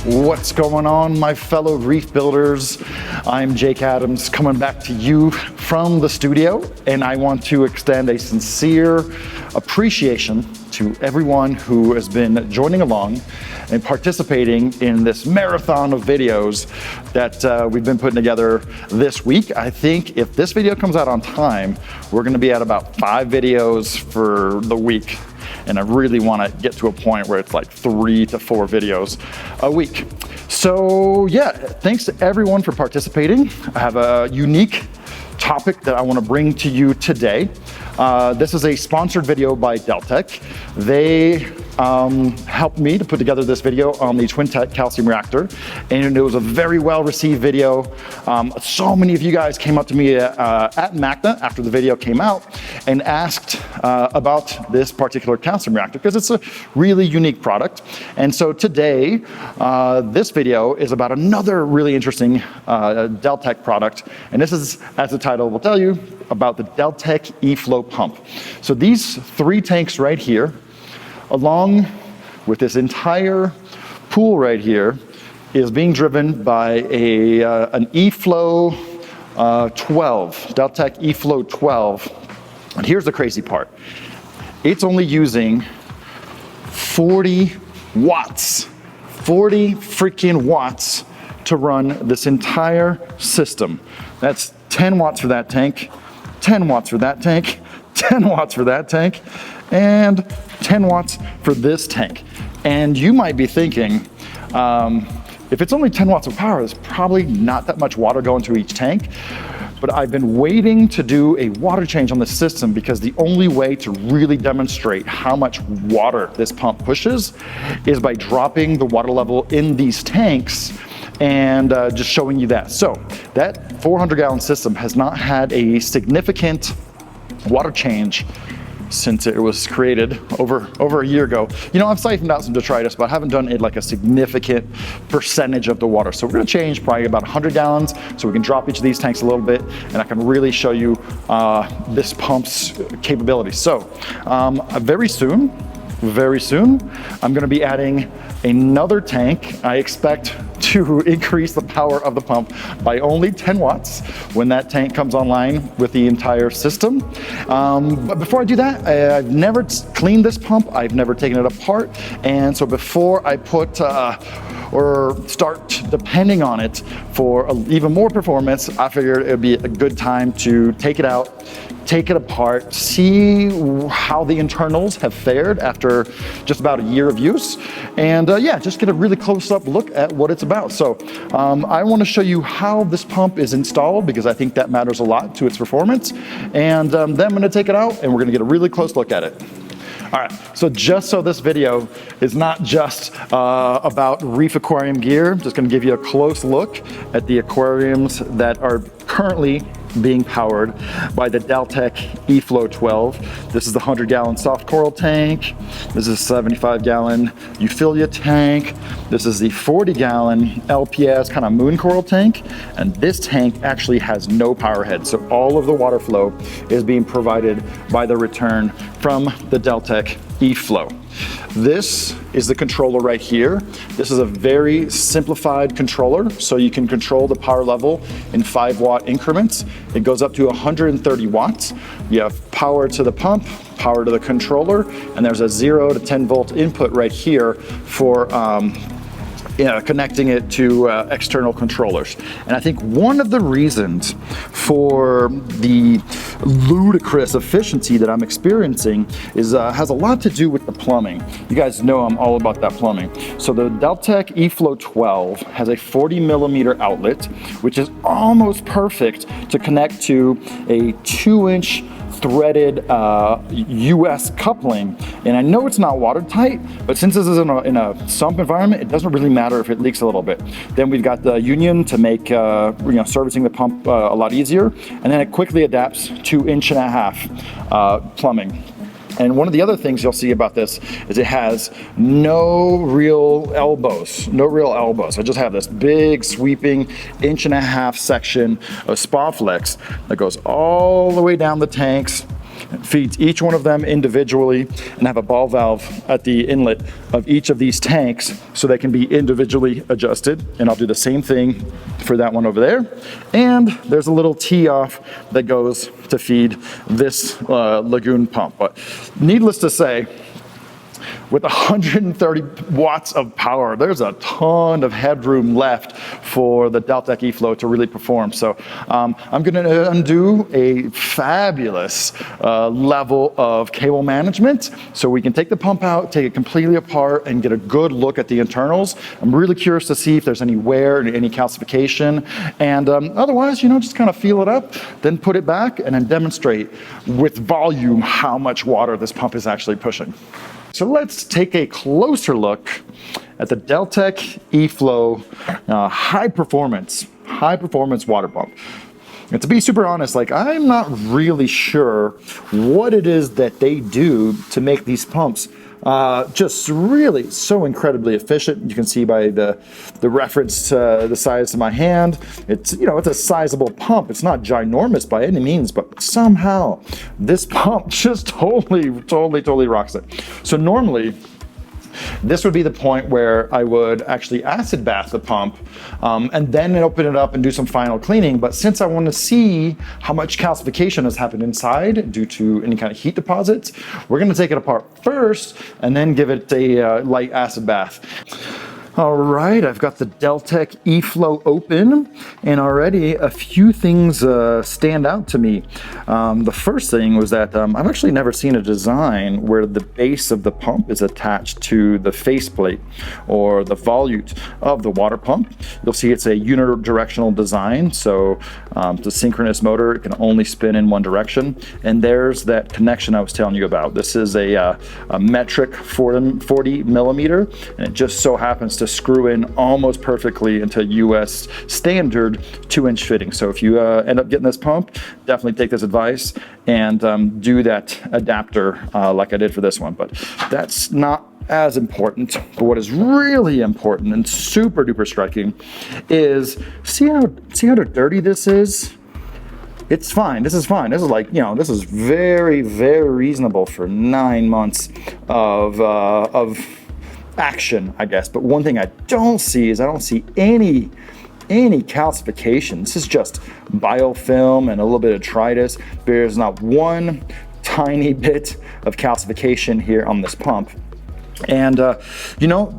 What's going on, my fellow reef builders? I'm Jake Adams, coming back to you from the studio, and I want to extend a sincere appreciation to everyone who has been joining along and participating in this marathon of videos that we've been putting together this week. I think if this video comes out on time, we're gonna be at about 5 videos for the week. And I really want to get to a point where it's like 3 to 4 videos a week. So yeah, thanks to everyone for participating. I have a unique topic that I want to bring to you today. This is a sponsored video by Deltec. They helped me to put together this video on the Twin-Tech calcium reactor, and it was a very well received video. So many of you guys came up to me at MACNA after the video came out and asked about this particular calcium reactor because it's a really unique product. And so today, this video is about another really interesting Deltec product, and this is, as the title will tell you, about the Deltec E-Flow pump. So these 3 tanks right here, along with this entire pool right here, is being driven by an E-Flow 12, Deltec E-Flow 12. And here's the crazy part. It's only using 40 watts, 40 freaking watts to run this entire system. That's 10 watts for that tank, 10 watts for that tank, 10 watts for that tank, and 10 watts for this tank. And you might be thinking, if it's only 10 watts of power, there's probably not that much water going to each tank. But I've been waiting to do a water change on the system because the only way to really demonstrate how much water this pump pushes is by dropping the water level in these tanks and just showing you that. So that 400-gallon system has not had a significant water change since it was created over a year ago. You know, I've siphoned out some detritus, but I haven't done it like a significant percentage of the water. So we're gonna change probably about 100 gallons so we can drop each of these tanks a little bit and I can really show you this pump's capability. So very soon, I'm gonna be adding another tank. I expect to increase the power of the pump by only 10 watts when that tank comes online with the entire system. But before I do that, I've never cleaned this pump. I've never taken it apart. And so before I put or start depending on it for even more performance, I figured it would be a good time to take it out, take it apart, see how the internals have fared after just about a year of use, and yeah, just get a really close-up look at what it's about. So I want to show you how this pump is installed because I think that matters a lot to its performance, and then I'm going to take it out and we're going to get a really close look at it. All right, so just so this video is not just about Reef aquarium gear, I'm just gonna give you a close look at the aquariums that are currently being powered by the Deltec E-Flow 12. This is the 100-gallon soft coral tank. This is a 75-gallon Euphilia tank. This is the 40-gallon LPS kind of moon coral tank. And this tank actually has no power head. So all of the water flow is being provided by the return from the Deltec E-Flow. This is the controller right here. This is a very simplified controller, so you can control the power level in 5-watt increments. It goes up to 130 watts. You have power to the pump, power to the controller, and there's a 0 to 10 volt input right here for connecting it to external controllers. And I think one of the reasons for the ludicrous efficiency that I'm experiencing is has a lot to do with the plumbing. You guys know I'm all about that plumbing. So the Deltec E-Flow 12 has a 40mm outlet, which is almost perfect to connect to a 2-inch threaded US coupling. And I know it's not watertight, but since this is in a sump environment, it doesn't really matter if it leaks a little bit. Then we've got the union to make servicing the pump a lot easier, and then it quickly adapts to 1.5-inch plumbing. And one of the other things you'll see about this is it has no real elbows. I just have this big sweeping 1.5-inch section of spa flex that goes all the way down the tanks It feeds each one of them individually and have a ball valve at the inlet of each of these tanks so they can be individually adjusted. And I'll do the same thing for that one over there. And there's a little tee off that goes to feed this lagoon pump. But needless to say, with 130 watts of power, there's a ton of headroom left for the Deltec eFlow to really perform. So I'm going to undo a fabulous level of cable management so we can take the pump out, take it completely apart, and get a good look at the internals. I'm really curious to see if there's any wear, any calcification, and otherwise, just kind of feel it up, then put it back, and then demonstrate with volume how much water this pump is actually pushing. So let's take a closer look at the Deltec eFlow high performance water pump. And to be super honest, I'm not really sure what it is that they do to make these pumps just really so incredibly efficient. You can see by the reference to the size of my hand, it's a sizable pump. It's not ginormous by any means, but somehow this pump just totally rocks it. So normally, this would be the point where I would actually acid bath the pump and then open it up and do some final cleaning. But since I want to see how much calcification has happened inside due to any kind of heat deposits, we're going to take it apart first and then give it a light acid bath. All right, I've got the Deltec eFlow open, and already a few things stand out to me. The first thing was that I've actually never seen a design where the base of the pump is attached to the faceplate or the volute of the water pump. You'll see it's a unidirectional design, so the synchronous motor, it can only spin in one direction. And there's that connection I was telling you about. This is a metric 40 millimeter, and it just so happens to screw in almost perfectly into US standard 2-inch fitting. So if you end up getting this pump, definitely take this advice and do that adapter like I did for this one. But that's not as important. But what is really important and super duper striking is see how dirty this is? It's fine. This is fine. This is this is very, very reasonable for 9 months of action, I guess. But one thing I don't see is any calcification. This is just biofilm and a little bit of detritus. There's not one tiny bit of calcification here on this pump. And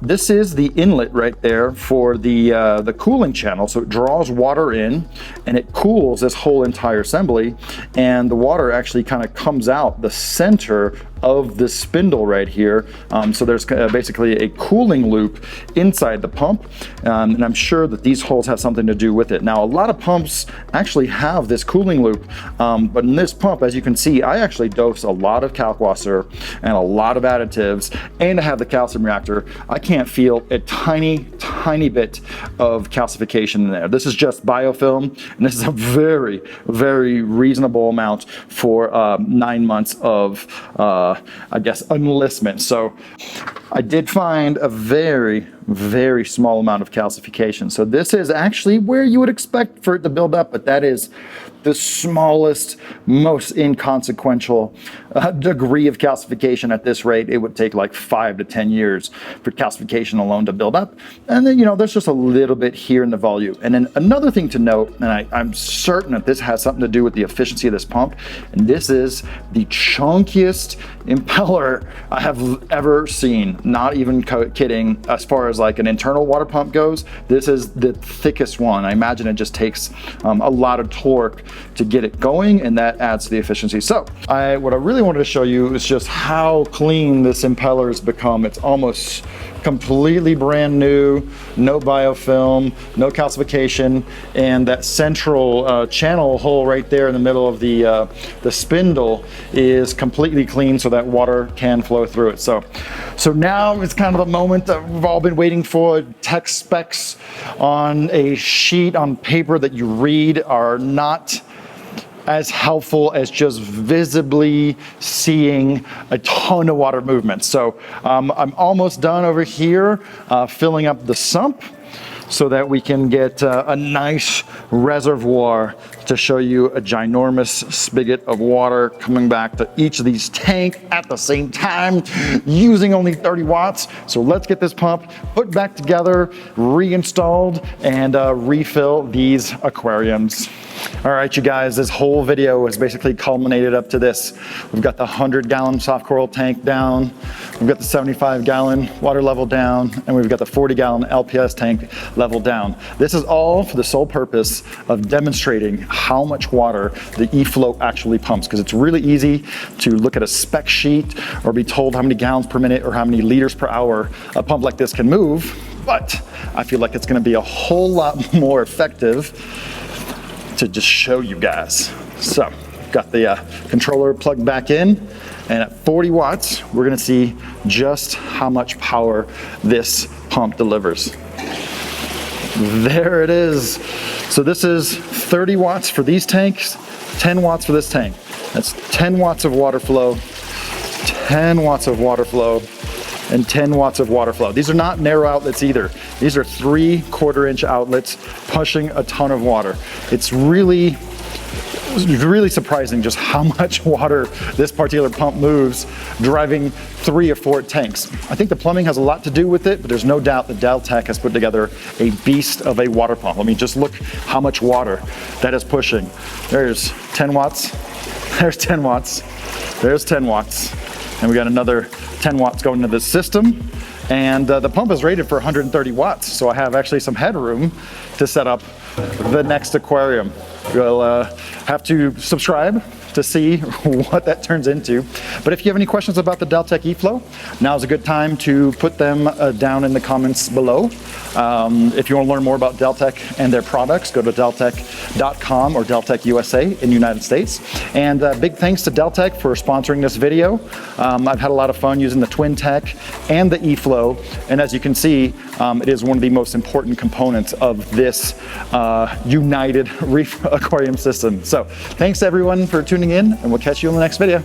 this is the inlet right there for the cooling channel. So it draws water in and it cools this whole entire assembly, and the water actually kind of comes out the center of the spindle right here. So there's basically a cooling loop inside the pump, and I'm sure that these holes have something to do with it. Now, a lot of pumps actually have this cooling loop, but in this pump, as you can see, I actually dose a lot of kalkwasser and a lot of additives, and I have the calcium reactor. I can't feel a tiny bit of calcification in there. This is just biofilm, and this is a very, very reasonable amount for 9 months of I guess enlistment. So I did find a very, very small amount of calcification. So this is actually where you would expect for it to build up, but that is the smallest, most inconsequential degree of calcification. At this rate, it would take like 5 to 10 years for calcification alone to build up. And then, there's just a little bit here in the volute. And then another thing to note, and I'm certain that this has something to do with the efficiency of this pump, and this is the chunkiest impeller I have ever seen. Not even kidding. As far as like an internal water pump goes, this is the thickest one. I imagine it just takes a lot of torque to get it going, and that adds to the efficiency. So what I really wanted to show you is just how clean this impeller has become. It's almost completely brand new, no biofilm, no calcification, and that central channel hole right there in the middle of the spindle is completely clean so that water can flow through it. So now it's kind of the moment that we've all been waiting for. Tech specs on a sheet on paper that you read are not as helpful as just visibly seeing a ton of water movement. So I'm almost done over here filling up the sump. so that we can get a nice reservoir to show you a ginormous spigot of water coming back to each of these tanks at the same time using only 30 watts. So let's get this pump put back together, reinstalled, and refill these aquariums. All right, you guys, this whole video has basically culminated up to this. We've got the 100-gallon soft coral tank down, we've got the 75-gallon water level down, and we've got the 40-gallon LPS tank level down. This is all for the sole purpose of demonstrating how much water the eFlow actually pumps, because it's really easy to look at a spec sheet or be told how many gallons per minute or how many liters per hour a pump like this can move, but I feel like it's gonna be a whole lot more effective to just show you guys. So, got the controller plugged back in, and at 40 watts, we're gonna see just how much power this pump delivers. There it is. So this is 30 watts for these tanks, 10 watts for this tank. That's 10 watts of water flow, 10 watts of water flow, and 10 watts of water flow. These are not narrow outlets either. These are 3/4 inch outlets pushing a ton of water. It's really surprising just how much water this particular pump moves driving 3 or 4 tanks. I think the plumbing has a lot to do with it, but there's no doubt that Deltec has put together a beast of a water pump. I mean, just look how much water that is pushing. There's 10 watts, there's 10 watts, there's 10 watts, and we got another 10 watts going into the system. And the pump is rated for 130 watts, so I have actually some headroom to set up the next aquarium. You'll have to subscribe to see what that turns into. But if you have any questions about the Deltec eFlow, now's a good time to put them down in the comments below. If you want to learn more about Deltec and their products, go to deltec.com or Deltec USA in the United States. And big thanks to Deltec for sponsoring this video. I've had a lot of fun using the Twin Tech and the eFlow, and as you can see, it is one of the most important components of this united reef aquarium system. So thanks everyone for tuning in, and we'll catch you in the next video.